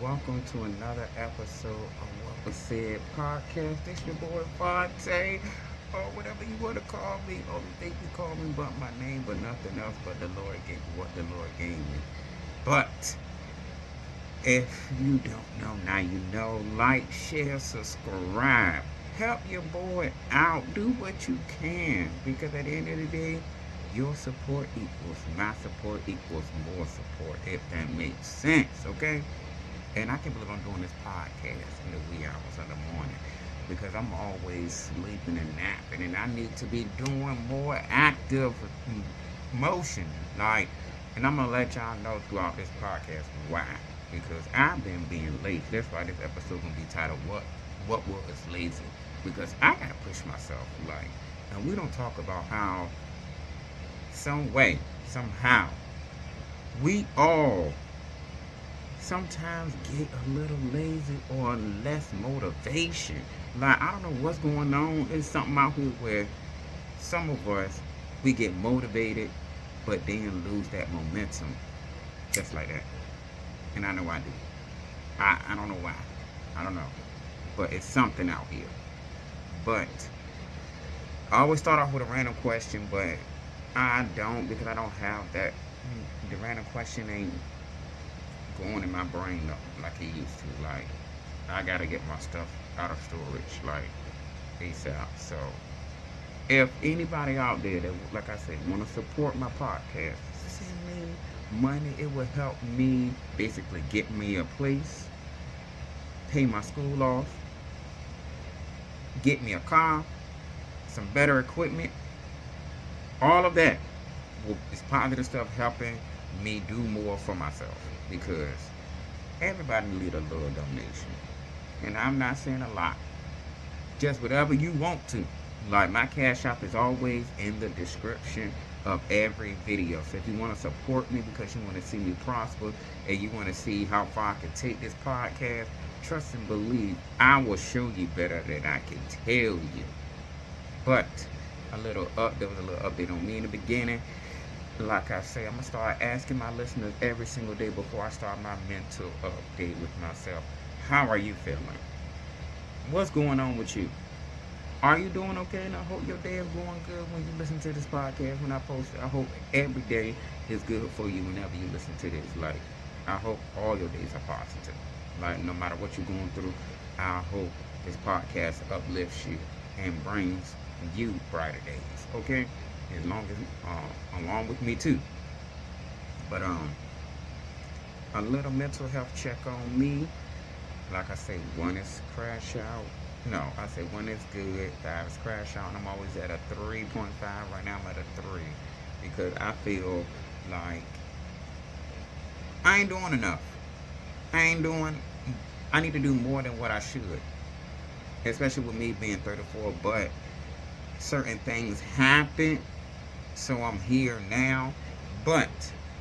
Welcome to another episode of What Was Said podcast. This your boy Fonte, or whatever you want to call me. Only thing you call me but my name, but nothing else. But the Lord gave me what the Lord gave me. But if you don't know, now you know. Like, share, subscribe. Help your boy out. Do what you can. Because at the end of the day, your support equals my support equals more support. If that makes sense, okay? And I can't believe I'm doing this podcast in the wee hours of the morning because I'm always sleeping and napping, and I need to be doing more active motion. And I'm gonna let y'all know throughout this podcast why. Because I've been being lazy. That's why this episode gonna be titled "What Was Lazy?" Because I gotta push myself. And we don't talk about how some way, somehow, we all sometimes get a little lazy or less motivation. I don't know what's going on. It's something out here where some of us we get motivated, but then lose that momentum, just like that. And I know I do. I don't know why. I don't know, but it's something out here. But I always start off with a random question, but I don't because I don't have that. The random question ain't going in my brain like it used to. I gotta get my stuff out of storage ASAP. So if anybody out there that, like I said, want to support my podcast, send me money. It will help me basically get me a place, pay my school off, get me a car, some better equipment. All of that is positive stuff helping me do more for myself because everybody need a little donation. And I'm not saying a lot. Just whatever you want to. Like my cash app is always in the description of every video. So if you want to support me because you want to see me prosper and you want to see how far I can take this podcast, trust and believe I will show you better than I can tell you. But there was a little update on me in the beginning. Like I say, I'm gonna start asking my listeners every single day before I start my mental update with myself. How are you feeling? What's going on with you? Are you doing okay? And I hope your day is going good when you listen to this podcast. When I post it, I hope every day is good for you whenever you listen to this. I hope all your days are positive. No matter what you're going through, I hope this podcast uplifts you and brings you brighter days. Okay? Along with me too. But a little mental health check on me. Like I say, one is crash out. No, I say one is good, five is crash out, and I'm always at a 3.5. Right now I'm at a 3 because I feel like I ain't doing enough. I need to do more than what I should, especially with me being 34. But certain things happen, so I'm here now. But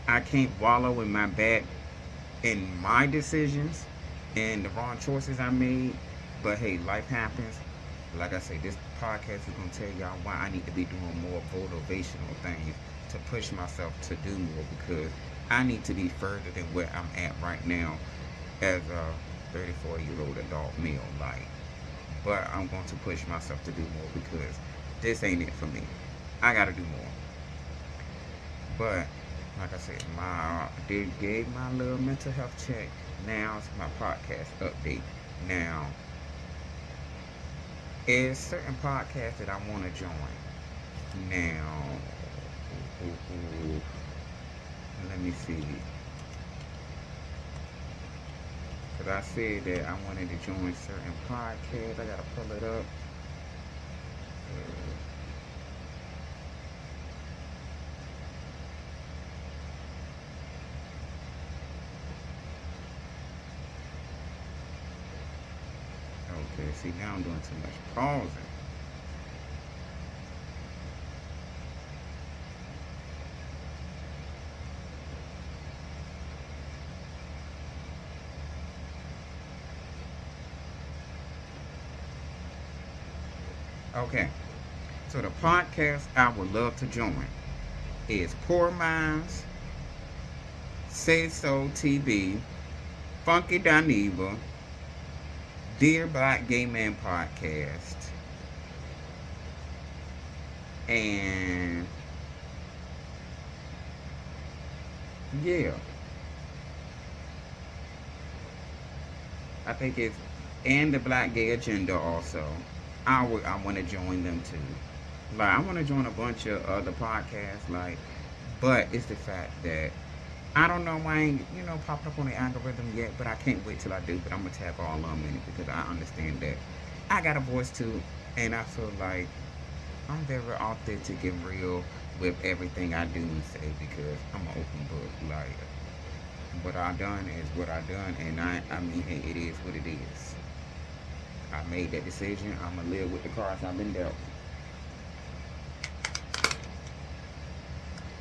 I can't wallow in my decisions and the wrong choices I made. But hey, life happens. Like I say, this podcast is gonna tell y'all why I need to be doing more motivational things to push myself to do more because I need to be further than where I'm at right now as a 34-year-old adult male. But I'm going to push myself to do more because this ain't it for me. I gotta do more. But like I said, they gave my little mental health check. Now it's my podcast update. Now, there's certain podcasts that I want to join. Now, let me see. Because I said that I wanted to join certain podcasts. I gotta pull it up. Okay, see now I'm doing too much pausing. Okay, so the podcast I would love to join is Poor Minds, Say So TV, Funky Dineva, Dear Black Gay Man Podcast, and yeah, I think it's and the Black Gay Agenda also. I want to join them too. Like I want to join a bunch of other podcasts, like, but it's the fact that I don't know why I ain't, popped up on the algorithm yet, but I can't wait till I do. But I'm gonna tag all of them in it because I understand that I got a voice too, and I feel like I'm very authentic and real with everything I do and say because I'm an open book. Like what I done is what I done, and I mean, hey, it is what it is. I made that decision. I'm gonna live with the cards I've been dealt.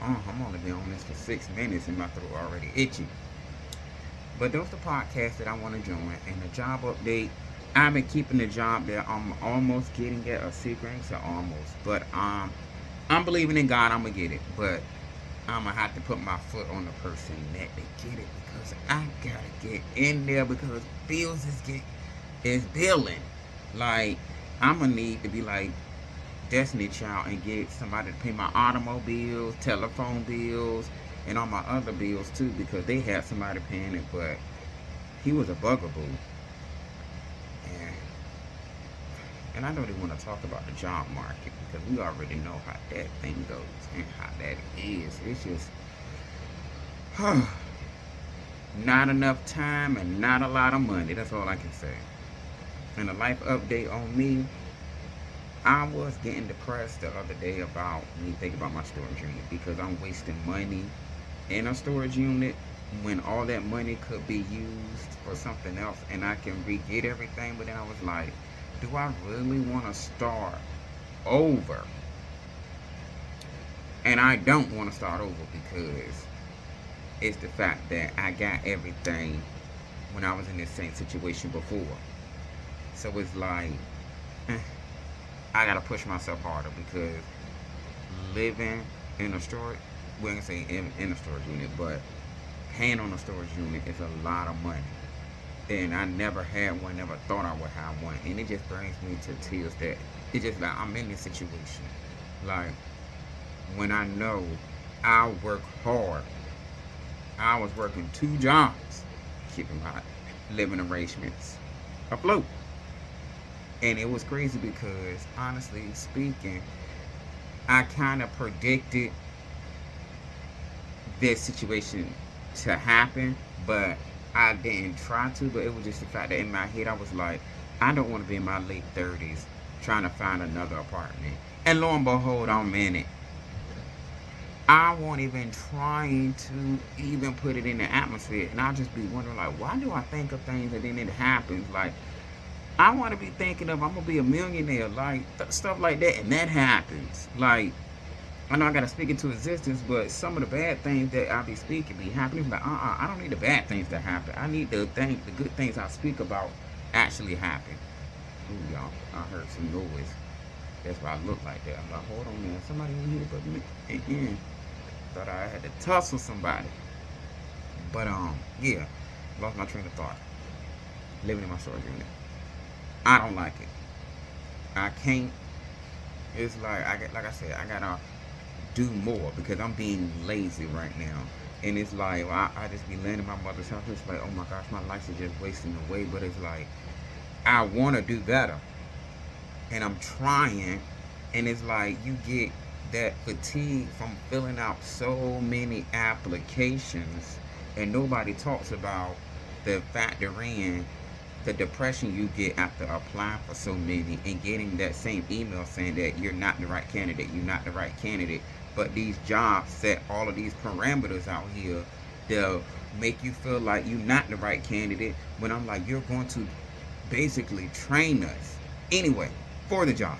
Oh, I'm only been on this for 6 minutes and my throat already itchy. But those are the podcasts that I want to join. And the job update, I've been keeping the job that I'm almost getting at, a secret, so almost. But I'm believing in God, I'm going to get it. But I'm going to have to put my foot on the person neck to get it because I got to get in there because bills is billing. Like, I'm going to need to be like Destiny Child and get somebody to pay my automobiles, telephone bills, and all my other bills too because they had somebody paying it, but he was a bugaboo. And I don't even want to talk about the job market because we already know how that thing goes and how that is. It's just not enough time and not a lot of money. That's all I can say. And a life update on me. I was getting depressed the other day about me thinking about my storage unit because I'm wasting money in a storage unit when all that money could be used for something else and I can re-get everything. But then I was like, do I really want to start over? And I don't want to start over because it's the fact that I got everything when I was in this same situation before. So it's like, I gotta push myself harder because living in a storage, we ain't gonna say in a storage unit, but paying on a storage unit is a lot of money. And I never had one, never thought I would have one. And it just brings me to tears that it's just like I'm in this situation. Like, when I know I work hard, I was working 2 jobs, keeping my living arrangements afloat. And it was crazy because, honestly speaking, I kind of predicted this situation to happen, but I didn't try to. But it was just the fact that in my head, I was like, I don't want to be in my late 30s trying to find another apartment. And lo and behold, I'm in it. I won't even trying to even put it in the atmosphere. And I'll just be wondering, like, why do I think of things and then it happens? Like, I want to be thinking of I'm going to be a millionaire, like stuff like that, and that happens. Like, I know I got to speak into existence, but some of the bad things that I be speaking be happening. Like, I don't need the bad things to happen. I need the good things I speak about actually happen. Ooh, y'all, I heard some noise. That's why I look like that. I'm like, hold on, man. Somebody in here but me. And thought I had to tussle somebody. But, yeah. Lost my train of thought. Living in my storage unit. I don't like it. I can't. It's like like I said, I gotta do more because I'm being lazy right now. And it's like I just be laying in my mother's house. It's like, oh my gosh, my life is just wasting away. But it's like I want to do better, and I'm trying. And it's like you get that fatigue from filling out so many applications, and nobody talks about the factor in the depression you get after applying for so many and getting that same email saying that you're not the right candidate, but these jobs set all of these parameters out here. They'll make you feel like you're not the right candidate when I'm like, you're going to basically train us anyway for the job.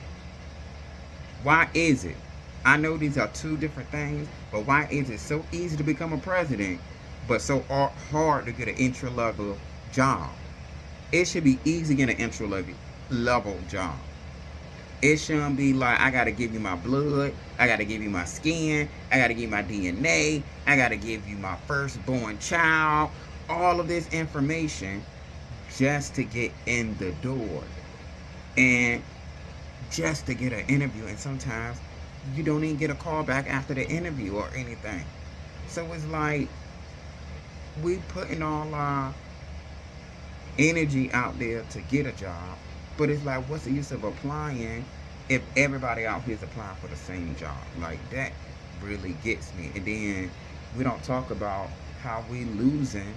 Why is it? I know these are 2 different things, but why is it so easy to become a president but so hard to get an entry level job? It should be easy to get an entry level job. It shouldn't be like, I got to give you my blood, I got to give you my skin, I got to give you my DNA, I got to give you my firstborn child, all of this information just to get in the door and just to get an interview. And sometimes you don't even get a call back after the interview or anything. So it's like we putting all our energy out there to get a job, but it's like, what's the use of applying if everybody out here is applying for the same job? Like, that really gets me. And then we don't talk about how we losing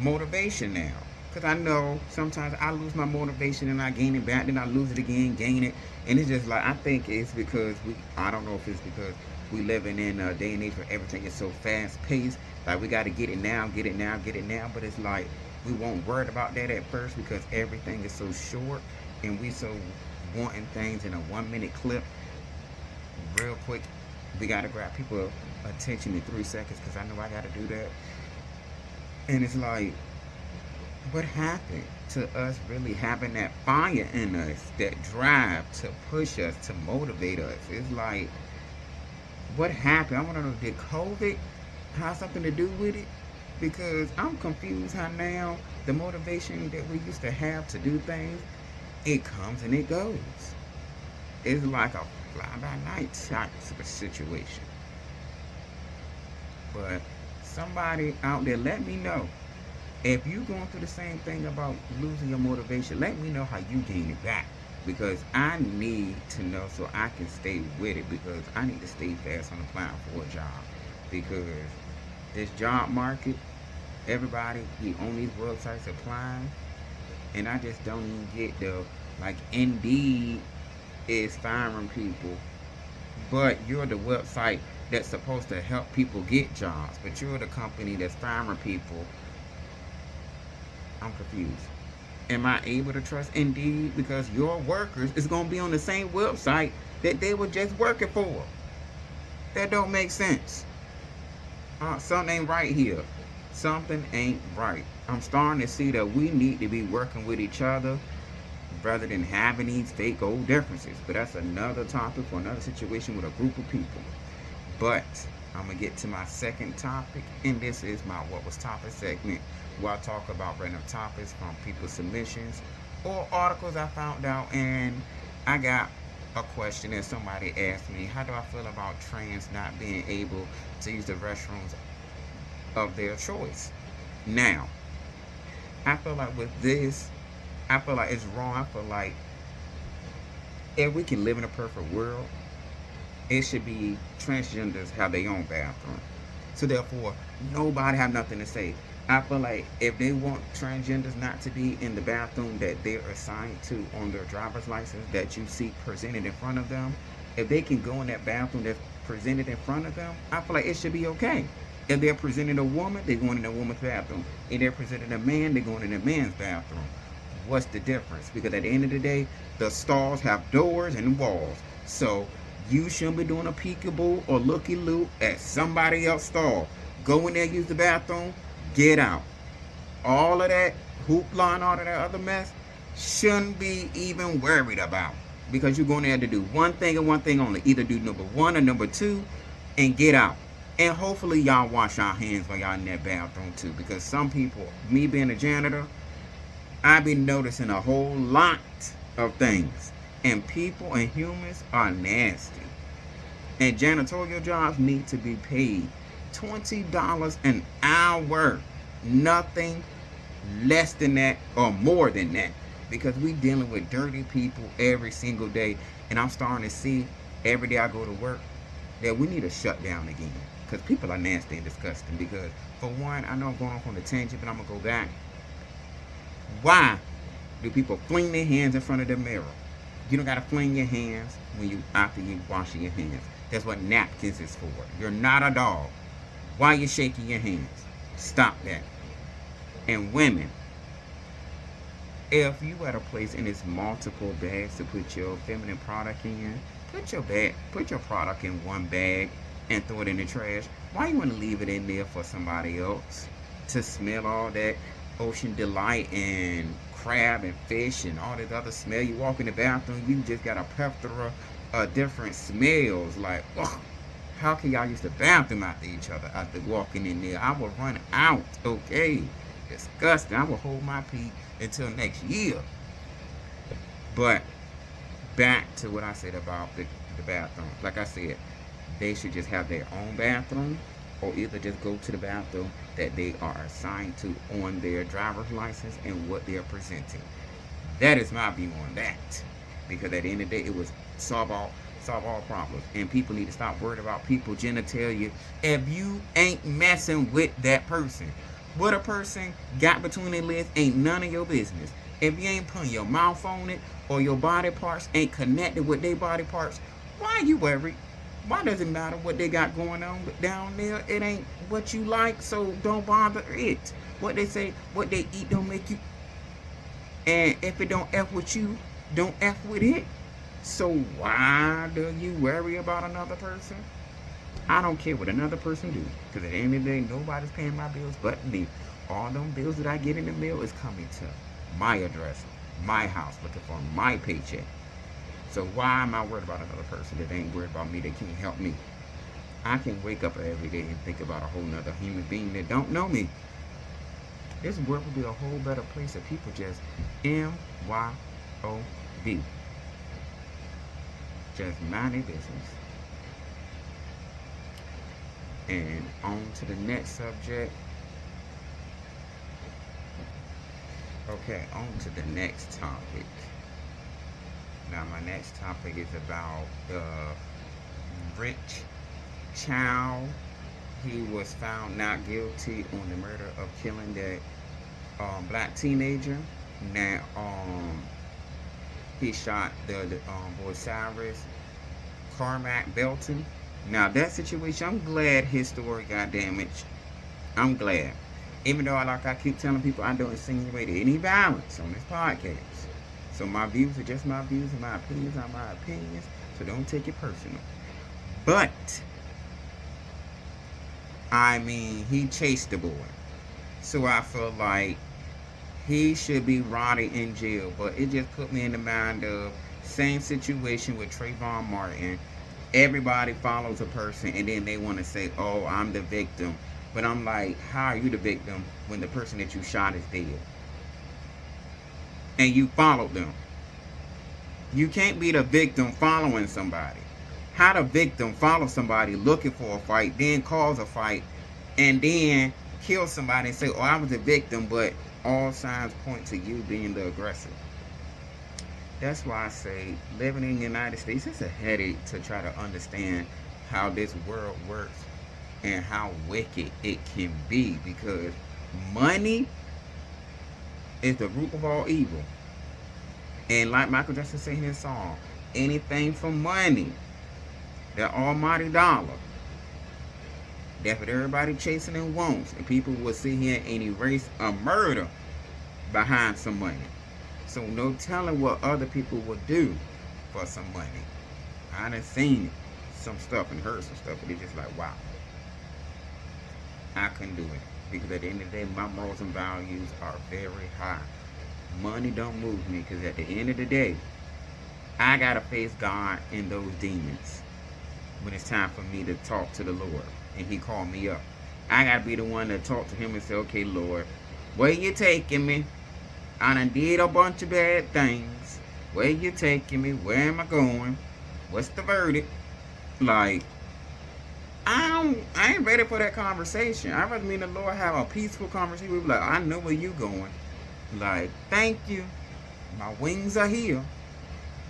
motivation now. Because I know sometimes I lose my motivation and I gain it back, then I lose it again, gain it. And it's just like, I think it's because I don't know if it's because we living in a day and age where everything is so fast paced. Like, we got to get it now, get it now, get it now. But it's like, we won't worry about that at first because everything is so short and we so wanting things in a 1 minute clip real quick. We got to grab people attention in 3 seconds because I know I got to do that. And it's like, what happened to us really having that fire in us, that drive to push us, to motivate us? It's like, what happened? I want to know, did COVID have something to do with it? Because I'm confused how now the motivation that we used to have to do things, it comes and it goes. It's like a fly-by-night type of situation. But somebody out there, let me know. If you're going through the same thing about losing your motivation, let me know how you gain it back. Because I need to know so I can stay with it, because I need to stay fast on applying for a job. Because this job market, everybody be on these websites applying, and I just don't even get the, like, Indeed is firing people, but you're the website that's supposed to help people get jobs, but you're the company that's firing people. I'm confused. Am I able to trust Indeed? Because your workers is going to be on the same website that they were just working for. That don't make sense. Something ain't right here. Something ain't right. I'm starting to see that we need to be working with each other rather than having these fake old differences. But that's another topic for another situation with a group of people. But I'm going to get to my second topic, and this is my What Was Topic segment, where I talk about random topics from people's submissions or articles I found out. And I got a question that somebody asked me: how do I feel about trans not being able to use the restrooms of their choice? Now, I feel like with this, I feel like it's wrong. I feel like if we can live in a perfect world, it should be transgenders have their own bathroom. So therefore, nobody have nothing to say. I feel like if they want transgenders not to be in the bathroom that they're assigned to on their driver's license that you see presented in front of them, if they can go in that bathroom that's presented in front of them, I feel like it should be okay. If they're presenting a woman, they're going in a woman's bathroom. If they're presenting a man, they're going in a man's bathroom. What's the difference? Because at the end of the day, the stalls have doors and walls. So you shouldn't be doing a peekaboo or looky-loo at somebody else's stall. Go in there, use the bathroom, get out. All of that hoopla and all of that other mess shouldn't be even worried about. Because you're going there to do one thing and one thing only. Either do number one or number two and get out. And hopefully y'all wash your hands while y'all in that bathroom too. Because some people, me being a janitor, I be noticing a whole lot of things. And people and humans are nasty. And janitorial jobs need to be paid $20 an hour. Nothing less than that or more than that. Because we dealing with dirty people every single day. And I'm starting to see every day I go to work that we need to shut down again. Because people are nasty and disgusting. Because for one, I know I'm going off on a tangent, but I'm going to go back. Why do people fling their hands in front of the mirror? You don't got to fling your hands when you after you washing your hands. That's what napkins is for. You're not a dog. Why are you shaking your hands? Stop that. And women, if you at a place and it's multiple bags to put your feminine product in, put your product in one bag and throw it in the trash. Why you want to leave it in there for somebody else to smell all that ocean delight and crab and fish and all this other smell? You walk in the bathroom, you just got a plethora of different smells. Like, ugh. How can y'all use the bathroom after each other after walking in there? I will run out, okay? Disgusting. I will hold my pee until next year. But back to what I said about the bathroom. Like I said, they should just have their own bathroom, or either just go to the bathroom that they are assigned to on their driver's license and what they are presenting. That is my view on that. Because at the end of the day, it was solve all problems. And people need to stop worrying about people genitalia if you ain't messing with that person. What a person got between their legs ain't none of your business. If you ain't putting your mouth on it or your body parts ain't connected with their body parts, why are you worried? Why does it matter what they got going on down there? It ain't what you like, so don't bother it. What they say, what they eat don't make you. And if it don't F with you, don't F with it. So why do you worry about another person? I don't care what another person do. Because at the end of the day, nobody's paying my bills but me. All them bills that I get in the mail is coming to my address, my house, looking for my paycheck. So why am I worried about another person that ain't worried about me, that can't help me? I can wake up every day and think about a whole nother human being that don't know me. This world would be a whole better place if people just MYOB. Just mind their business. And on to the next subject. Okay, on to the next topic. Now my next topic is about Rich Child. He was found not guilty on the murder of killing that black teenager. Now he shot the boy Cyrus Carmack Belton. Now that situation, I'm glad his story got damaged. I'm glad. Even though, like I keep telling people, I don't insinuate any violence on this podcast. So my views are just my views, and my opinions are my opinions. So don't take it personal. But I mean, he chased the boy. So I feel like he should be rotting in jail. But it just put me in the mind of same situation with Trayvon Martin. Everybody follows a person and then they want to say, oh, I'm the victim. But I'm like, how are you the victim when the person that you shot is dead? And you followed them. You can't be the victim following somebody. How the victim follow somebody looking for a fight, then cause a fight, and then kill somebody and say, oh, I was the victim, but all signs point to you being the aggressor. That's why I say living in the United States is a headache to try to understand how this world works and how wicked it can be, because money is the root of all evil. And like Michael Jackson said in his song, anything for money, that almighty dollar, that's what everybody chasing and wants. And people will sit here and erase a murder behind some money. So no telling what other people will do for some money. I done seen some stuff and heard some stuff, and it's just like, wow. I couldn't do it. Because at the end of the day, my morals and values are very high. Money don't move me, because at the end of the day, I gotta face God and those demons when it's time for me to talk to the Lord and he called me up. I gotta be the one to talk to him and say, okay, Lord, where you taking me? I done did a bunch of bad things. Where you taking me? Where am I going? What's the verdict? Like, I ain't ready for that conversation. I rather me and the Lord have a peaceful conversation. We be like, I know where you going. Like, thank you. My wings are here.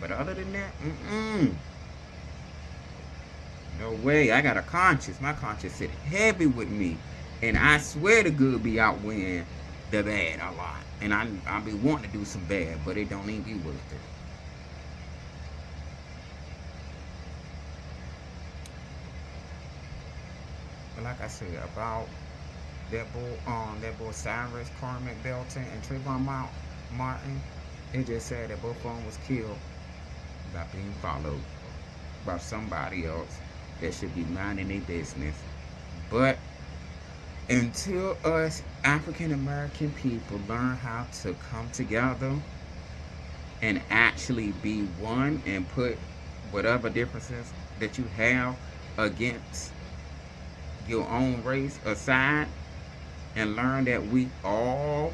But other than that, no way. I got a conscience. My conscience sit heavy with me. And I swear the good be outweighing the bad a lot. And I be wanting to do some bad, but it don't even be worth it. But like I said, about that boy Cyrus Carmack Belton and Trayvon Martin, it just said that both of them was killed by being followed by somebody else that should be minding their business. But until us African American people learn how to come together and actually be one and put whatever differences that you have against your own race aside and learn that we all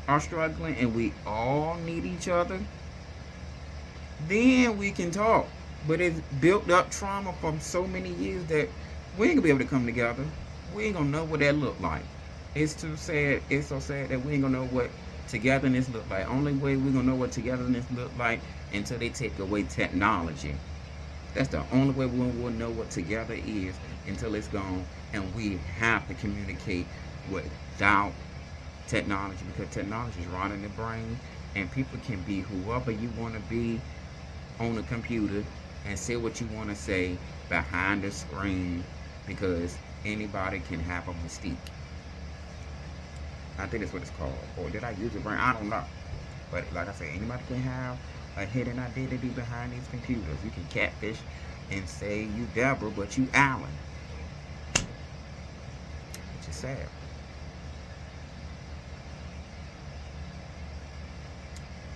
are struggling and we all need each other, then we can talk. But it's built up trauma from so many years that we ain't gonna be able to come together. We ain't gonna know what that look like. It's too sad. It's so sad that we ain't gonna know what togetherness look like. Only way we're gonna know what togetherness look like until they take away technology. That's the only way we will know what together is until it's gone. And we have to communicate without technology, because technology is running the brain, and people can be whoever you want to be on the computer and say what you want to say behind the screen, because anybody can have a mystique. I think that's what it's called. Or did I use it brain? I don't know. But like I said, anybody can have a hidden identity behind these computers. You can catfish and say you Deborah, but you Alan. Which is sad.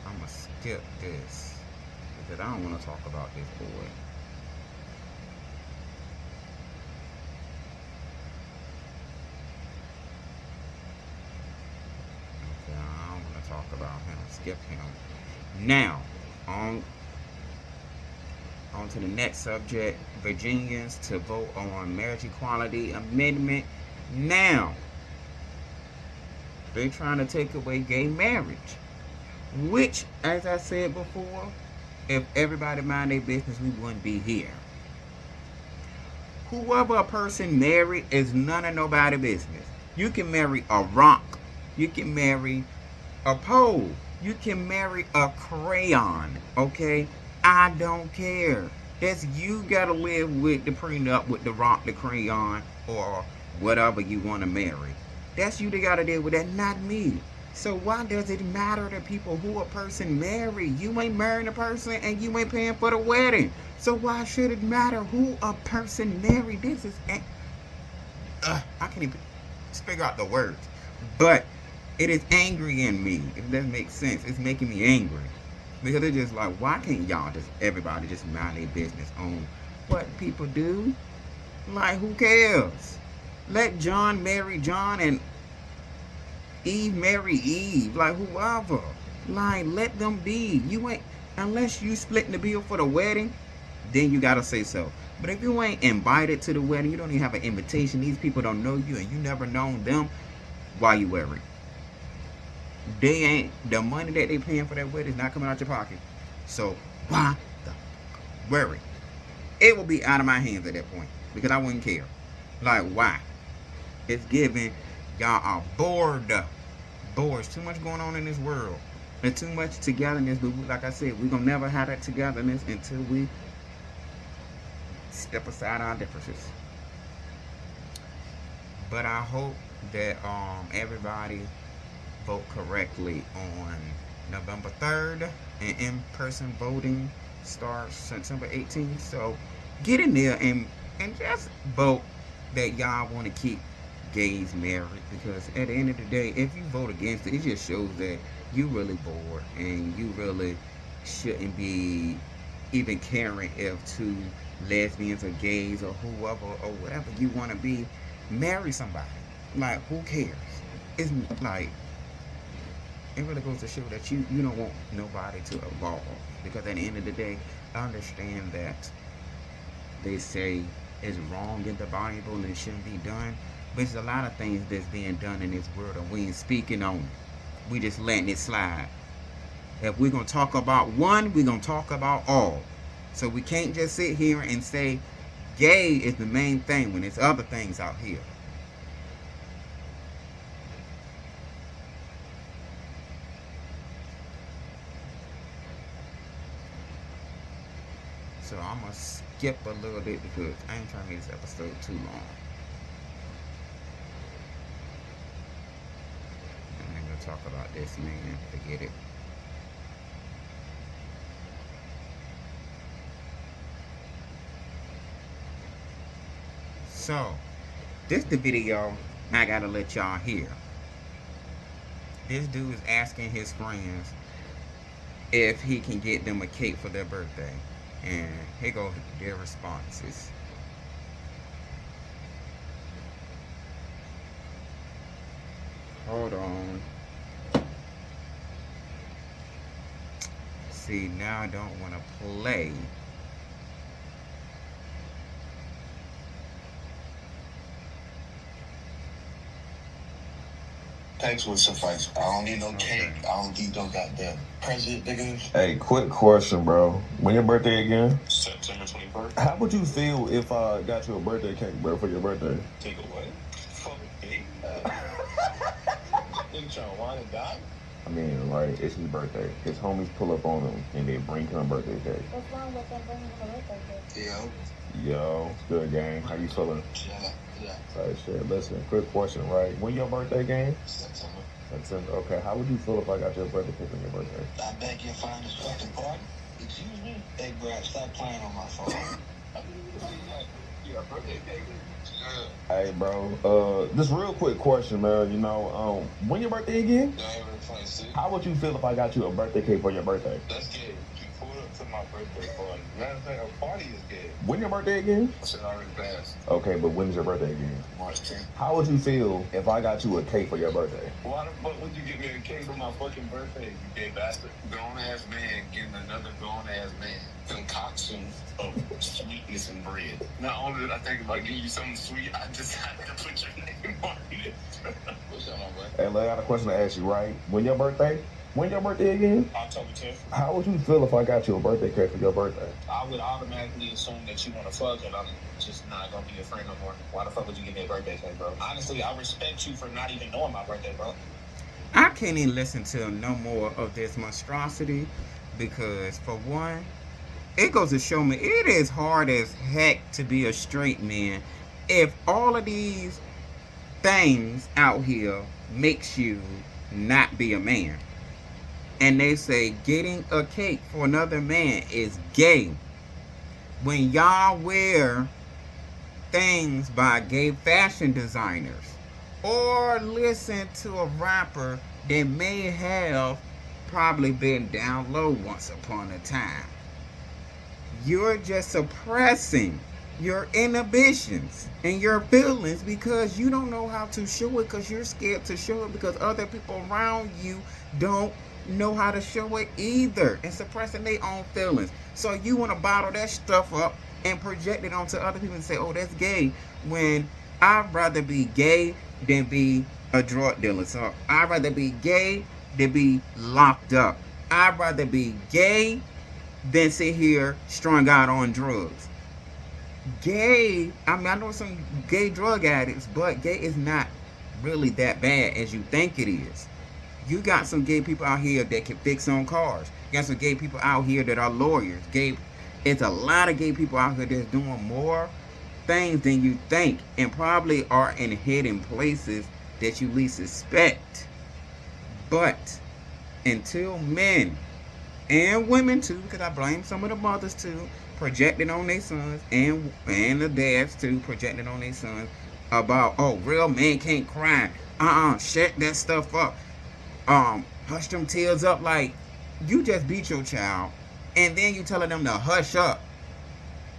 I'm going to skip this because I don't want to talk about this boy. Okay, I don't want to talk about him. Skip him. Now, on to the next subject. Virginians to vote on marriage equality amendment. Now, they're trying to take away gay marriage, which, as I said before, if everybody mind their business, we wouldn't be here. Whoever a person married is none of nobody's business. You can marry a rock. You can marry a pole. You can marry a crayon, okay? I don't care. That's you gotta live with the prenup with the rock, the crayon, or whatever you want to marry. That's you that gotta deal with that, not me. So why does it matter to people who a person marry? You ain't marrying a person and you ain't paying for the wedding. So why should it matter who a person married? This is... I can't even figure out the words. But it is angry in me. If that makes sense. It's making me angry. Because it's just like, why can't y'all just, everybody just mind their business on what people do? Like, who cares? Let John marry John and Eve marry Eve. Like, whoever. Like, let them be. You ain't, unless you splitting the bill for the wedding, then you gotta say so. But if you ain't invited to the wedding, you don't even have an invitation, these people don't know you, and you never known them, why you worried? They ain't, the money that they paying for that wedding is not coming out your pocket. So why the worry? It will be out of my hands at that point, because I wouldn't care. Like, why? It's giving y'all are bored. Bored. Too much going on in this world. There's too much togetherness. But like I said, we're gonna never have that togetherness until we step aside our differences. But I hope that everybody vote correctly on November 3rd, and in-person voting starts September 18th. So get in there and just vote that y'all want to keep gays married, because at the end of the day, if you vote against it, it just shows that you really bored and you really shouldn't be even caring if two lesbians or gays or whoever or whatever you want to be marry somebody. Like, who cares? It's like, it really goes to show that you don't want nobody to evolve, because at the end of the day, I understand that they say it's wrong in the Bible and it shouldn't be done, but there's a lot of things that's being done in this world and we ain't speaking on it. We just letting it slide. If we're going to talk about one, we're going to talk about all. So we can't just sit here and say gay is the main thing when there's other things out here. So I'm going to skip a little bit because I ain't trying to make this episode too long. I ain't going to talk about this, man. Forget it. So, this the video I got to let y'all hear. This dude is asking his friends if he can get them a cake for their birthday. And here go their responses. Hold on. See, now I don't want to play. Text would suffice. I don't need no cake. Okay. I don't need no goddamn present, nigga. Hey, quick question, bro. When your birthday again? September 21st. How would you feel if I got you a birthday cake, bro, for your birthday? Take away. Fuck cake. Nigga trying to wine and dine? I mean, like, it's his birthday. His homies pull up on him and they bring him a birthday cake. What's wrong with them bringing him a birthday cake? Yo, it's good, gang. How you feeling? Yeah. Sorry, shit. Listen, quick question, right? When your birthday, gang? September. September. Okay, how would you feel if I got your birthday cake on your birthday? I beg your finest fucking pardon. Excuse me? Hey, bro, stop playing on my phone. You got birthday cake? Hey, bro. This real quick question, man. You know, when your birthday again? January 26th. How would you feel if I got you a birthday cake for your birthday? That's gay. You pulled up to my birthday party. Matter of fact, a party is gay. When your birthday again? I said already passed. Okay, but when's your birthday again? March 10th. How would you feel if I got you a cake for your birthday? Why the fuck would you give me a cake for my fucking birthday, you gay bastard? Grown ass man getting another grown ass man concoction of sweetness and bread. Not only did I think about getting you something sweet, I decided to put your name on it. What's up, my boy? Hey, look, I got a question to ask you, right? When your birthday again? October 10th. How would you feel if I got you a birthday cake for your birthday? I would automatically assume that you want to fuck and I'm just not going to be your friend no more. Why the fuck would you give me a birthday cake, bro? Honestly, I respect you for not even knowing my birthday, bro. I can't even listen to no more of this monstrosity because, for one, it goes to show me it is hard as heck to be a straight man if all of these things out here makes you not be a man. And they say getting a cake for another man is gay. When y'all wear things by gay fashion designers or listen to a rapper that may have probably been down low once upon a time, you're just suppressing your inhibitions and your feelings because you don't know how to show it because you're scared to show it because other people around you don't know how to show it either and suppressing their own feelings. So you want to bottle that stuff up and project it onto other people and say, oh, that's gay, when I'd rather be gay than be a drug dealer. So I'd rather be gay than be locked up. I'd rather be gay than sit here strung out on drugs. Gay, I mean, I know some gay drug addicts, but gay is not really that bad as you think it is. You got some gay people out here that can fix on cars. You got some gay people out here that are lawyers. It's a lot of gay people out here that's doing more things than you think and probably are in hidden places that you least suspect. But until men and women too, because I blame some of the mothers too, projecting on their sons and the dads too, projecting on their sons about, oh, real men can't cry. Shut that stuff up. Hush them tears up. Like, you just beat your child and then you telling them to hush up.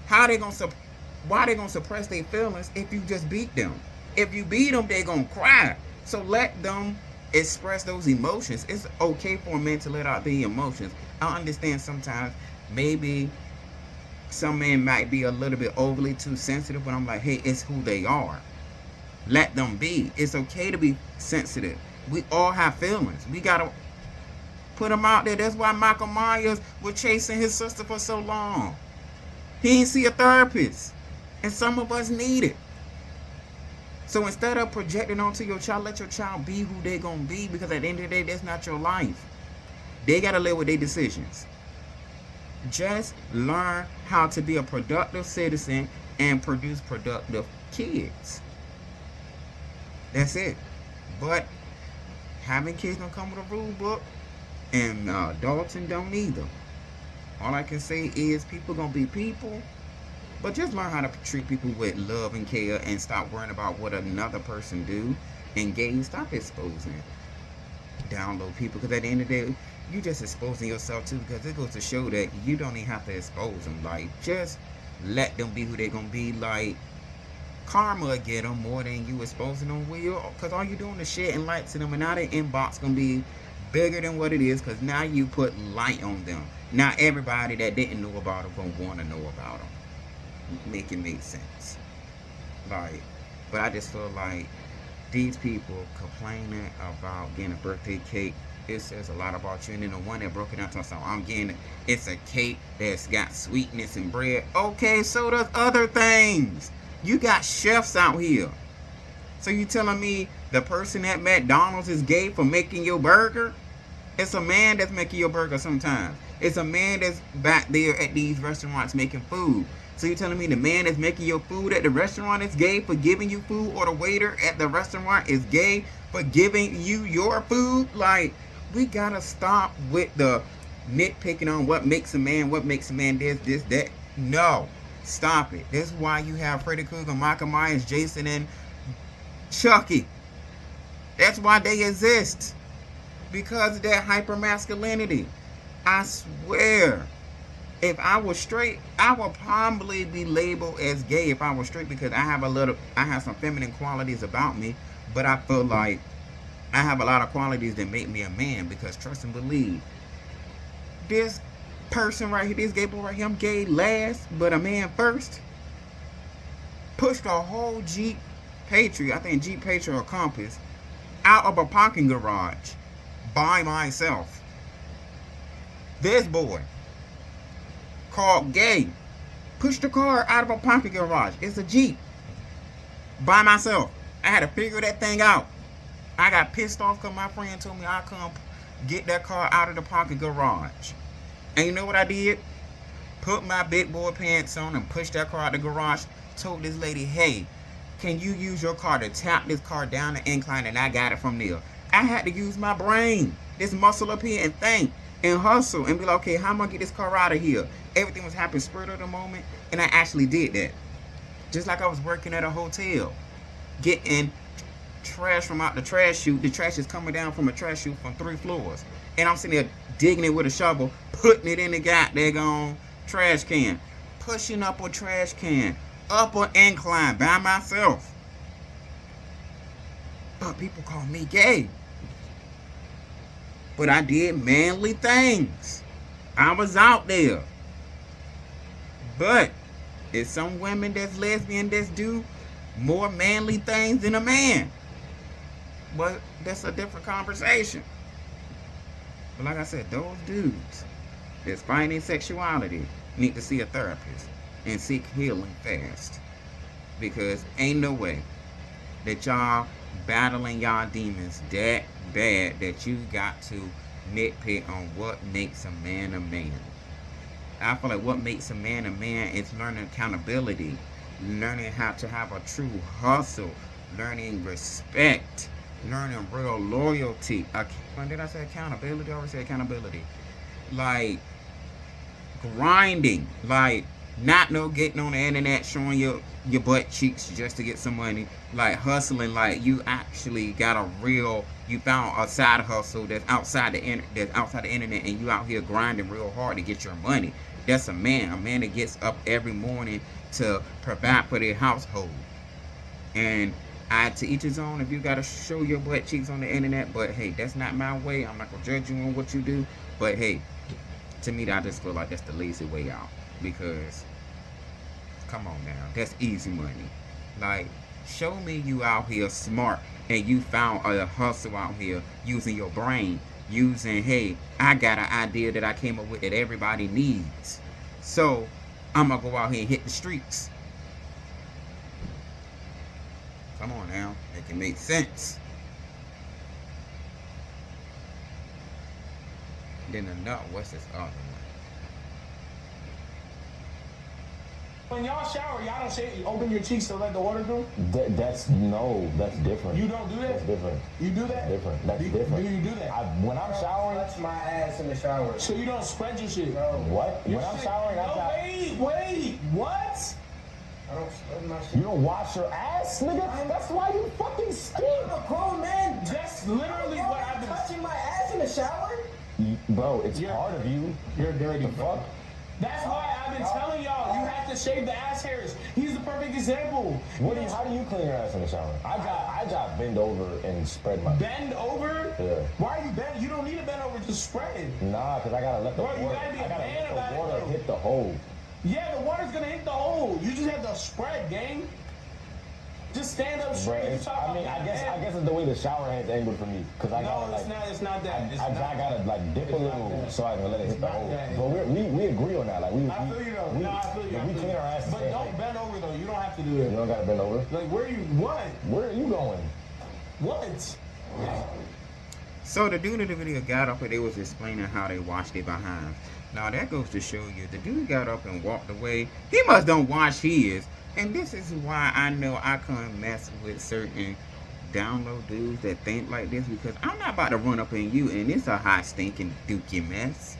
Why they gonna suppress their feelings if you just beat them? If you beat them, they gonna cry. So let them express those emotions. It's okay for men to let out the emotions. I understand sometimes maybe some men might be a little bit overly too sensitive, but I'm like, hey, it's who they are. Let them be. It's okay to be sensitive. We all have feelings. We gotta put them out there. That's why Michael Myers was chasing his sister for so long. He didn't see a therapist, and some of us need it. So instead of projecting onto your child, let your child be who they're gonna be, because at the end of the day, that's not your life. They gotta live with their decisions. Just learn how to be a productive citizen and produce productive kids. That's it. But having kids don't come with a rule book, and adulting don't either. All I can say is people gonna be people, but just learn how to treat people with love and care and stop worrying about what another person do. Engage, stop exposing down low people, because at the end of the day, you just exposing yourself too, because it goes to show that you don't even have to expose them. Like, just let them be who they're gonna be. Like, karma will get them more than you exposing them will. Because all you doing is shedding light to them. And now their inbox going to be bigger than what it is. Because now you put light on them. Now everybody that didn't know about them going to want to know about them. Make it make sense. Like, but I just feel like these people complaining about getting a birthday cake, it says a lot about you. And then the one that broke it down to us, I'm getting it's a cake that's got sweetness and bread. Okay, so does other things. You got chefs out here. So you telling me the person at McDonald's is gay for making your burger? It's a man that's making your burger sometimes. It's a man that's back there at these restaurants making food. So you telling me the man that's making your food at the restaurant is gay for giving you food, or the waiter at the restaurant is gay for giving you your food? Like, we gotta stop with the nitpicking on what makes a man this, that. No, stop it. That's why you have Freddy Krueger, Michael Myers, Jason, and Chucky. That's why they exist. Because of that hypermasculinity. I swear. If I was straight, I would probably be labeled as gay if I was straight, because I have some feminine qualities about me, but I feel like I have a lot of qualities that make me a man, because trust and believe, this person right here, this gay boy right here, I'm gay last, but a man first, pushed a whole Jeep Patriot, I think Jeep Patriot or Compass, out of a parking garage by myself. This boy, called gay, pushed the car out of a parking garage. It's a Jeep. By myself. I had to figure that thing out. I got pissed off because my friend told me I couldn't get that car out of the parking garage. And you know what I did? Put my big boy pants on and pushed that car out the garage. Told this lady, hey, can you use your car to tap this car down the incline? And I got it from there. I had to use my brain, this muscle up here, and think and hustle and be like, okay, how am I gonna get this car out of here? Everything was happening spur of the moment, and I actually did that. Just like I was working at a hotel, getting trash from out the trash chute. The trash is coming down from a trash chute from 3 floors, and I'm sitting there digging it with a shovel, putting it in the goddamn trash can, pushing up a trash can, up an incline by myself. But people call me gay. But I did manly things. I was out there. But it's some women that's lesbian that do more manly things than a man. But that's a different conversation. But like I said, those dudes that's fighting sexuality need to see a therapist and seek healing fast. Because ain't no way that y'all battling y'all demons that bad that you got to nitpick on what makes a man a man. I feel like what makes a man is learning accountability, learning how to have a true hustle, learning respect, learning real loyalty. Did I say accountability? I already said accountability. Like grinding, like not no getting on the internet showing your butt cheeks just to get some money, like hustling, like you actually got a real, you found a side hustle that's outside the internet, and you out here grinding real hard to get your money. That's a man that gets up every morning to provide for their household. And to each his own. If you gotta show your butt cheeks on the internet, but hey, that's not my way. I'm not gonna judge you on what you do, but hey, to me, I just feel like that's the lazy way out. Because come on now, that's easy money. Like, show me you out here smart and you found a hustle out here using your brain, using, hey, I got an idea that I came up with that everybody needs, so I'm gonna go out here and hit the streets. Come on now, make it make sense. Then the nut, what's this other one? When y'all shower, y'all don't say open your cheeks to let the water through? That's different. You don't do that? That's different. You do that? Different. That's different. Do you do that? When I'm showering, Touch my ass in the shower. So you don't spread your shit? No. what? When I'm showering, Wait, what? I don't spread my shit. You don't wash your ass, nigga? That's why you fucking stink. I'm a grown man. That's literally what I've been... touching my ass in the shower? Bro, it's part of you. You're dirty, The fuck? That's why I've been telling y'all, you have to shave the ass hairs. He's the perfect example. How do you clean your ass in the shower? I got bend over and spread my. Bend over? Yeah. Why are you bend? You don't need to bend over, just spread it. Nah, cause I gotta let the Bro, you water. gotta be a I gotta man let about the it, water though. hit the hole. Yeah, the water's gonna hit the hole. You just have to spread, gang. Just stand up Bro, straight. I guess it's the way the shower head's angled for me, cause I gotta it's not that. I gotta like dip a little so I can let it hit the hole. But we agree on that. Like I feel you though. I feel you. We clean our asses. But don't bend over though. You don't have to do it. You don't gotta bend over. Like where are you going? What? So the dude in the video got up and they was explaining how they washed their behind. Now that goes to show you, the dude got up and walked away. He must don't wash his. And this is why I know I can't mess with certain download dudes that think like this, because I'm not about to run up in you and it's a hot stinking dookie mess.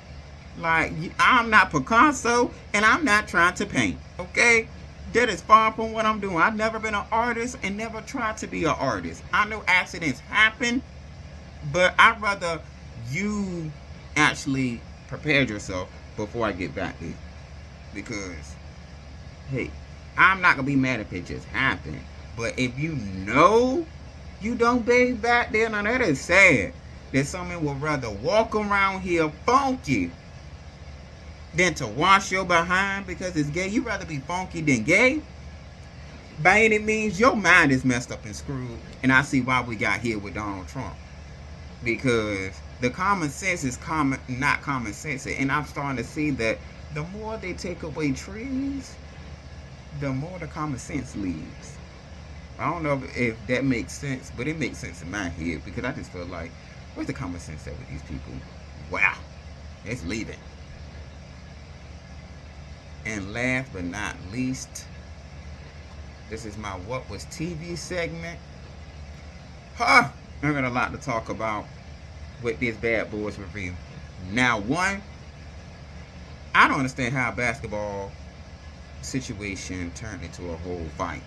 Like, I'm not Picasso and I'm not trying to paint, okay? That is far from what I'm doing. I've never been an artist and never tried to be an artist. I know accidents happen, but I'd rather you actually prepared yourself before I get back there. Because, hey, I'm not going to be mad if it just happened. But if you know you don't bathe back there, now that is sad. That someone would rather walk around here funky than to wash your behind because it's gay. You'd rather be funky than gay? By any means, your mind is messed up and screwed. And I see why we got here with Donald Trump. Because the common sense is not common sense. And I'm starting to see that the more they take away trees, the more the common sense leaves. I don't know if that makes sense, but it makes sense in my head because I just feel like, where's the common sense at with these people? Wow, it's leaving. And last but not least, this is my What Was TV segment. I got a lot to talk about with this Bad Boys review. Now, one, I don't understand how a basketball situation turned into a whole fight.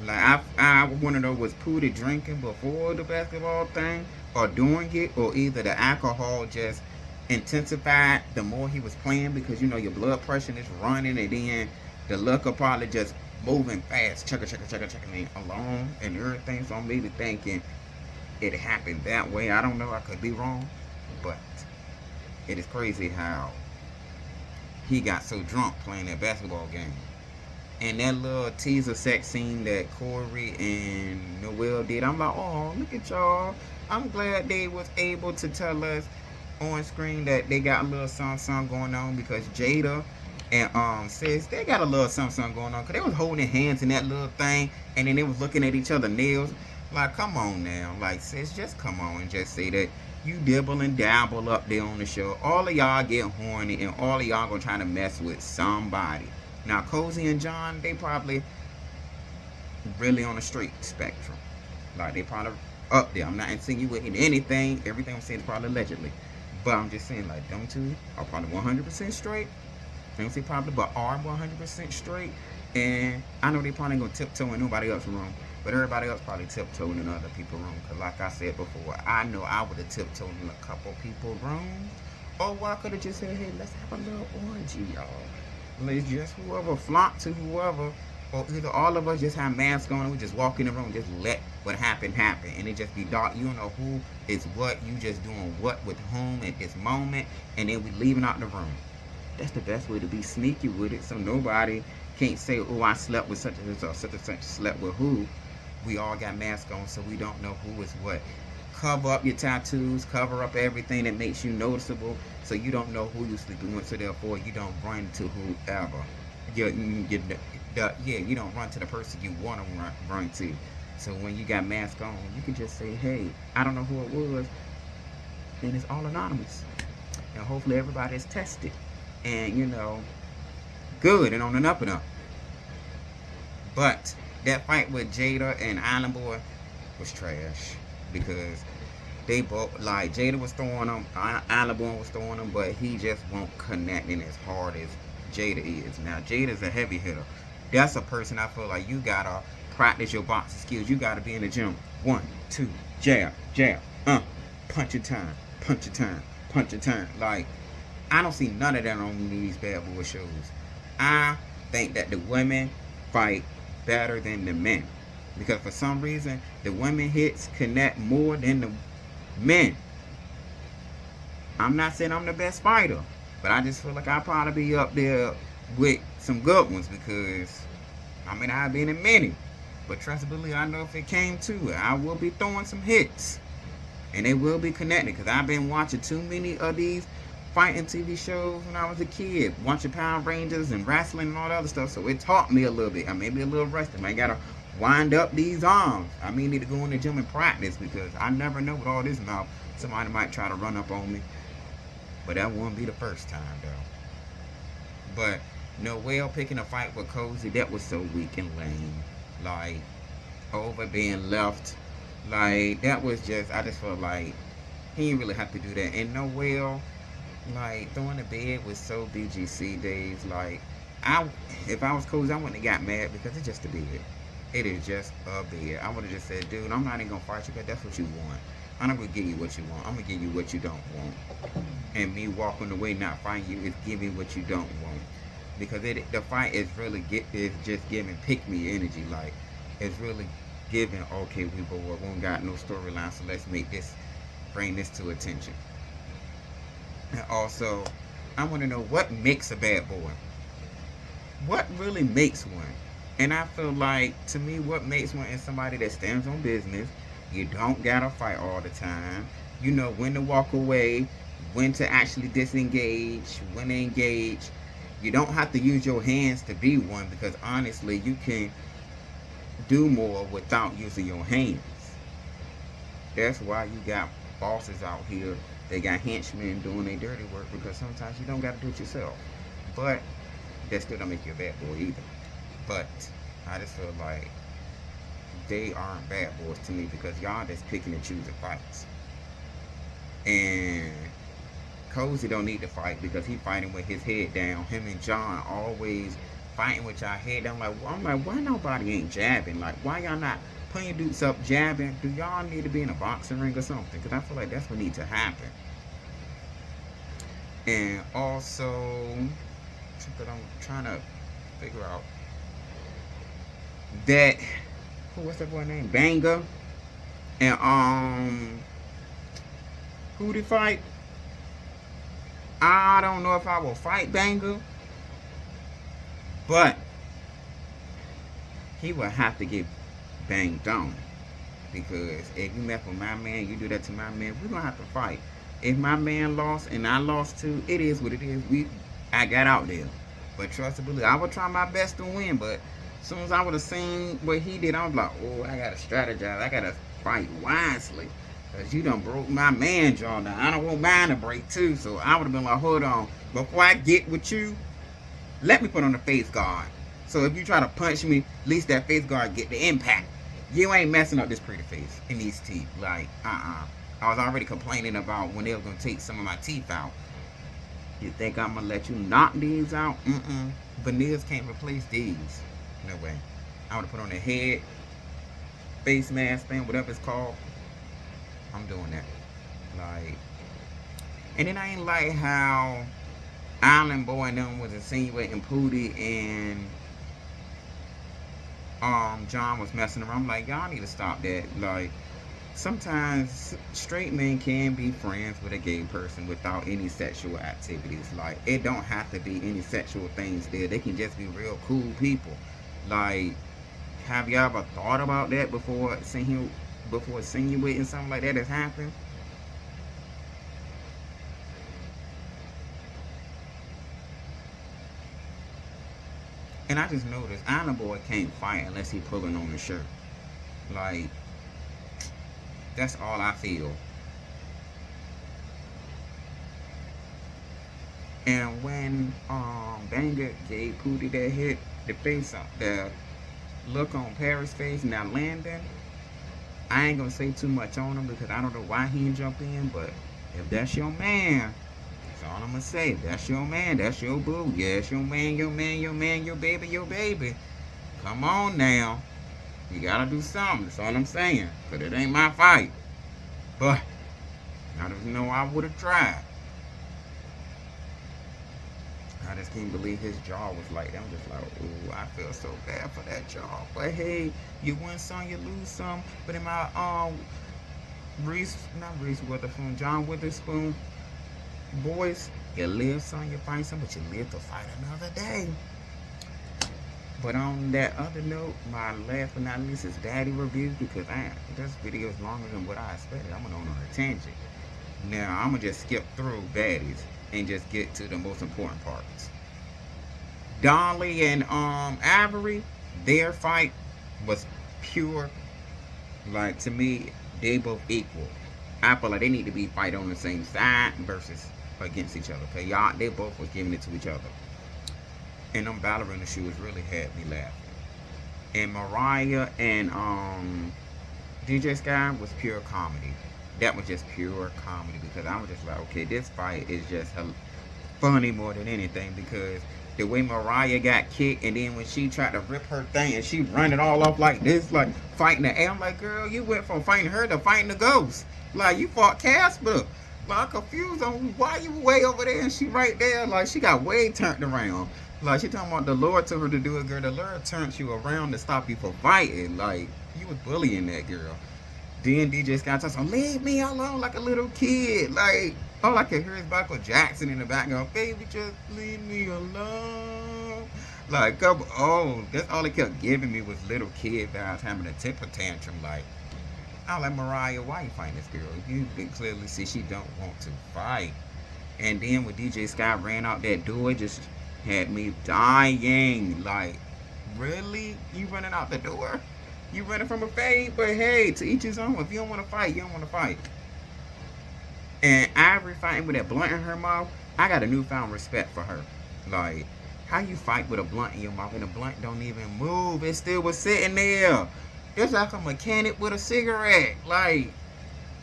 Like, I want to know, was Pootie drinking before the basketball thing or during it, or either the alcohol just intensified the more he was playing, because you know your blood pressure is running and then the liquor probably just moving fast, chugga along and everything. So I'm maybe thinking it happened that way. I don't know, I could be wrong, but it is crazy how he got so drunk playing that basketball game. And that little teaser sex scene that Corey and Noel did, I'm like, oh, look at y'all. I'm glad they was able to tell us on screen that they got a little something going on, because Jada and Sis, they got a little something going on, because they was holding hands in that little thing, and then they was looking at each other's nails. Like, come on now. Like, Sis, just come on and just say that you dibble and dabble up there on the show. All of y'all get horny, and all of y'all gonna try to mess with somebody. Now, Cozy and John, they probably really on a straight spectrum. Like, they probably up there. I'm not insinuating anything. Everything I'm saying is probably allegedly. But I'm just saying, like, them two are probably 100% straight. I don't say probably, but are 100% straight. And I know they probably gonna tiptoe in nobody else's room. But everybody else probably tiptoeing in other people's room. Because like I said before, I know I would have tiptoed in a couple people's rooms. Or I could have just said, hey, let's have a little orgy, y'all. Let's just whoever flock to whoever, or either all of us just have masks on and we just walk in the room and just let what happen. And it just be dark. You don't know who is what. You just doing what with whom at this moment. And then we leaving out the room. That's the best way to be sneaky with it. So nobody can't say, oh, I slept with such and such or such and such slept with who. We all got masks on, so we don't know who is what. Cover up your tattoos, cover up everything that makes you noticeable, so you don't know who you're sleeping with, so therefore you don't run to whoever. You don't run to the person you want to run to. So when you got mask on, you can just say, hey, I don't know who it was, and it's all anonymous. And hopefully everybody is tested, and you know, good and on an up and up. But that fight with Jada and Island Boy was trash, because they both, like, Jada was throwing them, Island Boy was throwing them, but he just won't connecting as hard as Jada is. Now, Jada's a heavy hitter. That's a person I feel like you gotta practice your boxing skills. You gotta be in the gym. 1, 2, jab, punch your time, punch your time, punch your time. Like, I don't see none of that on these bad boy shows. I think that the women fight better than the men. Because for some reason, the women hits connect more than the men. I'm not saying I'm the best fighter, but I just feel like I'll probably be up there with some good ones because, I mean, I've been in many. But trust and believe, I know if it came to it, I will be throwing some hits. And they will be connected because I've been watching too many of these fighting TV shows when I was a kid, watching Power Rangers and wrestling and all that other stuff. So it taught me a little bit. I may be a little rusty. I gotta wind up these arms. I may need to go in the gym and practice because I never know with all this mouth. Somebody might try to run up on me. But that won't be the first time though. But Noel picking a fight with Cozy, that was so weak and lame. Like, over being left. Like, that was just, I just felt like he didn't really have to do that. And Noel, like, throwing the bed was so BGC days. Like, if I was Cozy, I wouldn't have got mad because it's just a bed. It is just a bed. I would have just said, dude, I'm not even going to fight you because that's what you want. I'm not going to give you what you want. I'm going to give you what you don't want. And me walking away not fighting you is giving what you don't want. Because the fight is really is just giving pick me energy. Like, it's really giving, okay, we won't got no storyline, so let's bring this to attention. And also, I want to know what makes a bad boy. What really makes one? And I feel like, to me, what makes one is somebody that stands on business. You don't gotta fight all the time. You know when to walk away, when to actually disengage, when to engage. You don't have to use your hands to be one because honestly, you can do more without using your hands. That's why you got bosses out here. They got henchmen doing their dirty work because sometimes you don't got to do it yourself. But that still don't make you a bad boy either. But I just feel like they aren't bad boys to me because y'all just picking and choosing fights. And Cozy don't need to fight because he fighting with his head down. Him and John always fighting with y'all head down. I'm like, why nobody ain't jabbing? Like, why y'all not putting your dudes up jabbing? Do y'all need to be in a boxing ring or something? Because I feel like that's what needs to happen. And also, something I'm trying to figure out that, what's that boy name? Banger. And who did fight? I don't know if I will fight Banger, but he will have to get banged on. Because if you mess with my man, you do that to my man, we're going to have to fight. If my man lost and I lost too, it is what it is. I got out there. But trust and believe, I would try my best to win, but as soon as I would have seen what he did, I was like, oh, I got to strategize. I got to fight wisely. Because you done broke my man jaw down. I don't want mine to break too. So I would have been like, hold on. Before I get with you, let me put on the face guard. So if you try to punch me, at least that face guard get the impact. You ain't messing up this pretty face and these teeth. Like, I was already complaining about when they were going to take some of my teeth out. You think I'm going to let you knock these out? Veneers can't replace these. No way. I would have put on the head, face mask thing, whatever it's called. I'm doing that. Like, and then I ain't like how Island Boy and them was insinuating Pootie and John was messing around. I'm like, y'all need to stop that. Like, sometimes straight men can be friends with a gay person without any sexual activities. Like, it don't have to be any sexual things there. They can just be real cool people. Like, have y'all ever thought about that before insinuating something like that has happened? And I just noticed Island Boy can't fight unless he pulling on the shirt. Like, that's all I feel. And when Banger gave Pootie that hit, the face up, the look on Paris' face and that landing, I ain't gonna say too much on him because I don't know why he didn't jump in, but if that's your man, that's all I'm gonna say. If that's your man, that's your boo. Yeah, it's your man, your man, your man, your baby, your baby. Come on now. You gotta do something. That's all I'm saying. Because it ain't my fight. But I don't know, I would have tried. can't believe his jaw was like that. I'm just like, ooh, I feel so bad for that jaw. But hey, you win some, you lose some. But in my Reese Witherspoon, John Witherspoon voice, you live some, you fight some, but you live to fight another day. But on that other note, my last but not least is Daddy review, because this video is longer than what I expected. I'm going on a tangent. Now, I'm going to just skip through baddies and just get to the most important parts. Dolly and Avery, their fight was pure. Like, to me, they both equal. I feel like they need to be fighting on the same side versus against each other. Okay, y'all, they both was giving it to each other. And them ballerina shoes really had me laughing. And Mariah and DJ Sky was pure comedy. That was just pure comedy, because I was just like, okay, this fight is just funny more than anything, because the way Mariah got kicked, and then when she tried to rip her thing and she run it all off like this, like fighting the air. I'm like, girl, you went from fighting her to fighting the ghost. Like, you fought Casper. Like, I'm confused on why you way over there and she right there. Like, she got way turned around. Like, she talking about the Lord told her to do it, girl. The Lord turned you around to stop you from fighting. Like, you was bullying that girl. Then DJ Scott talks, leave me alone like a little kid. Like, all I could hear is Michael Jackson in the background. Baby, just leave me alone. Like, that's all it kept giving me was little kid vibes, having a temper tantrum. Like, I'm like, Mariah, why you fighting this girl? You can clearly see she don't want to fight. And then when DJ Scott ran out that door, just had me dying. Like, really? You running out the door? You running from a fade? But hey, to each his own. If you don't want to fight, you don't want to fight. And Ivory fighting with that blunt in her mouth, I got a newfound respect for her. Like, how you fight with a blunt in your mouth and the blunt don't even move? It still was sitting there. It's like a mechanic with a cigarette. Like,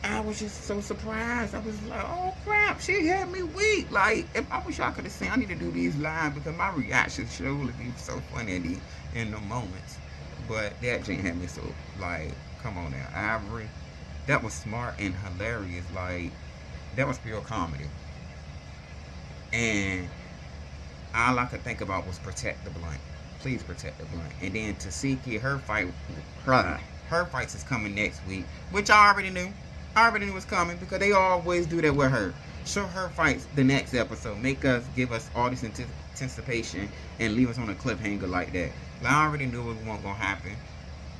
I was just so surprised. I was like, oh crap, she had me weak. Like, if I wish I could have seen, I need to do these live, because my reactions surely be so funny in the moments. But that just had me so, like, come on now, Ivory. That was smart and hilarious. Like, that was pure comedy. And all I could think about was protect the blunt. Please protect the blunt. And then Tasiki, her fights is coming next week, which I already knew. I already knew it was coming, because they always do that with her. Show her fights the next episode. Give us all this anticipation and leave us on a cliffhanger like that. Like, I already knew it wasn't going to happen.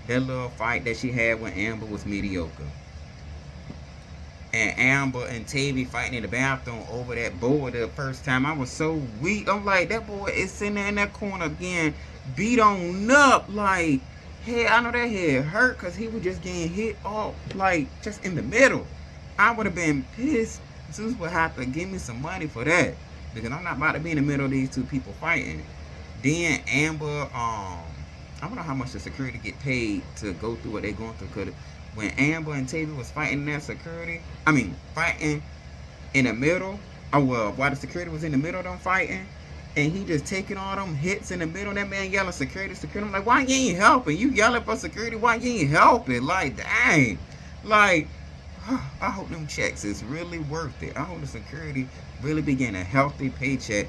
That little fight that she had with Amber was mediocre. And Amber and Tavy fighting in the bathroom over that boy the first time, I was so weak. I'm like, that boy is sitting there in that corner again, beat on up. Like, hey, I know that head hurt, because he was just getting hit off, like, just in the middle. I would have been pissed. Zeus would have to give me some money for that, because I'm not about to be in the middle of these two people fighting. Then Amber, I don't know how much the security get paid to go through what they're going through. Cause when Amber and Tavy was fighting that fighting in the middle, while the security was in the middle of them fighting, and he just taking all them hits in the middle, that man yelling security. I'm like, why you ain't helping? You yelling for security, why you ain't helping? Like, dang. Like, I hope them checks is really worth it. I hope the security really be getting a healthy paycheck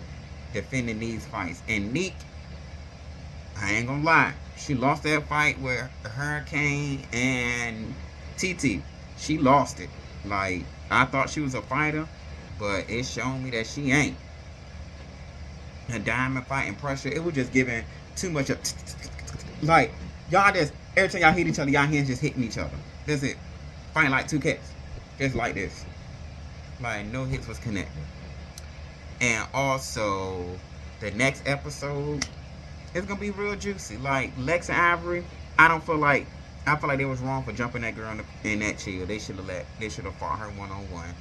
defending these fights. And Neek, I ain't gonna lie, she lost that fight with Hurricane and TT. She lost it. Like, I thought she was a fighter, but it showed me that she ain't. A diamond fighting pressure, it was just giving too much of, like, y'all just, every time y'all hit each other, y'all hands just hitting each other. That's it. Fighting like two cats. Just like this. Like, no hits was connected. And also, the next episode is gonna be real juicy. Like, Lex and Ivory, I feel like they was wrong for jumping that girl in that chair. They should have fought her one-on-one.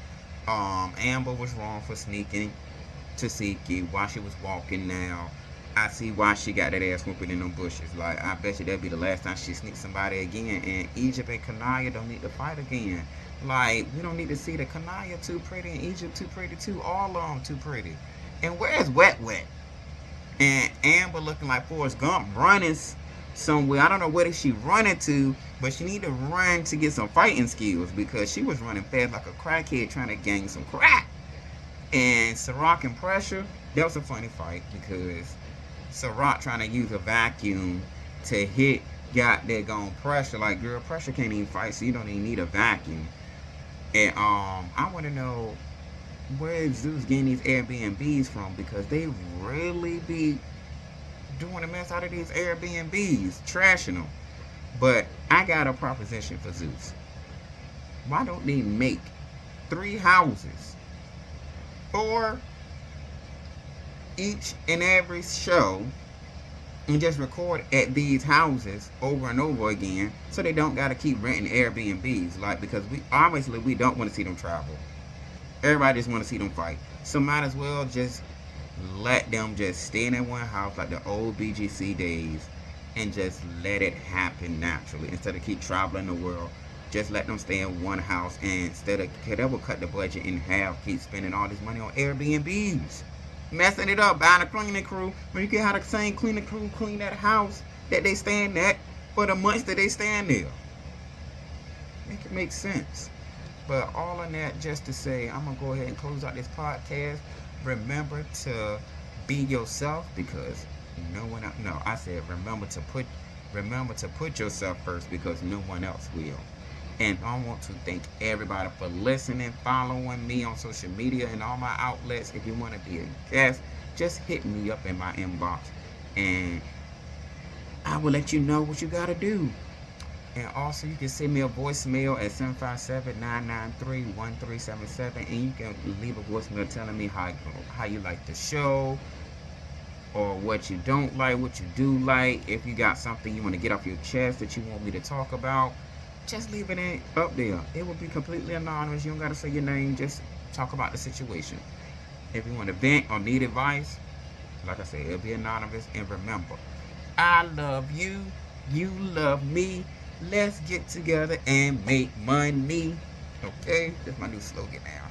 Amber was wrong for sneaking Tasiki while she was walking. Now I see why she got that ass whooping in them bushes. Like, I bet you that'd be the last time she sneaks somebody again. And Egypt and Kanaya don't need to fight again. Like, we don't need to see the Kanaya too pretty and Egypt too pretty too. All of them too pretty. And where's Wet? And Amber looking like Forrest Gump running somewhere. I don't know where she running to, but she need to run to get some fighting skills, because she was running fast like a crackhead trying to gain some crack. And Ciroc and Pressure, that was a funny fight because Ciroc trying to use a vacuum to hit got that gone Pressure. Like, girl, Pressure can't even fight, so you don't even need a vacuum. And I want to know where Zeus getting these Airbnbs from, because they really be doing a mess out of these Airbnbs, trashing them. But I got a proposition for Zeus. Why don't they make 3 houses, 4 each and every show, and just record at these houses over and over again, so they don't gotta keep renting Airbnbs? Like, because we don't want to see them travel. Everybody just want to see them fight. So might as well just let them just stay in one house like the old BGC days, and just let it happen naturally instead of keep traveling the world. Just let them stay in one house, and instead of, that will cut the budget in half. Keep spending all this money on Airbnbs, messing it up, buying a cleaning crew when you can have the same cleaning crew clean that house that they staying at for the months that they stand there. Make it make sense. But all of that just to say, I'm gonna go ahead and close out this podcast. Remember to be yourself, because no one else. No, I said remember to put yourself first, because no one else will. And I want to thank everybody for listening, following me on social media and all my outlets. If you want to be a guest, just hit me up in my inbox, and I will let you know what you got to do. And also, you can send me a voicemail at 757-993-1377, and you can leave a voicemail telling me how you like the show, or what you don't like, what you do like. If you got something you want to get off your chest that you want me to talk about, just leave it up there. It will be completely anonymous. You don't got to say your name. Just talk about the situation. If you want to vent or need advice, like I said, it'll be anonymous. And remember, I love you. You love me. Let's get together and make money. Okay? That's my new slogan now.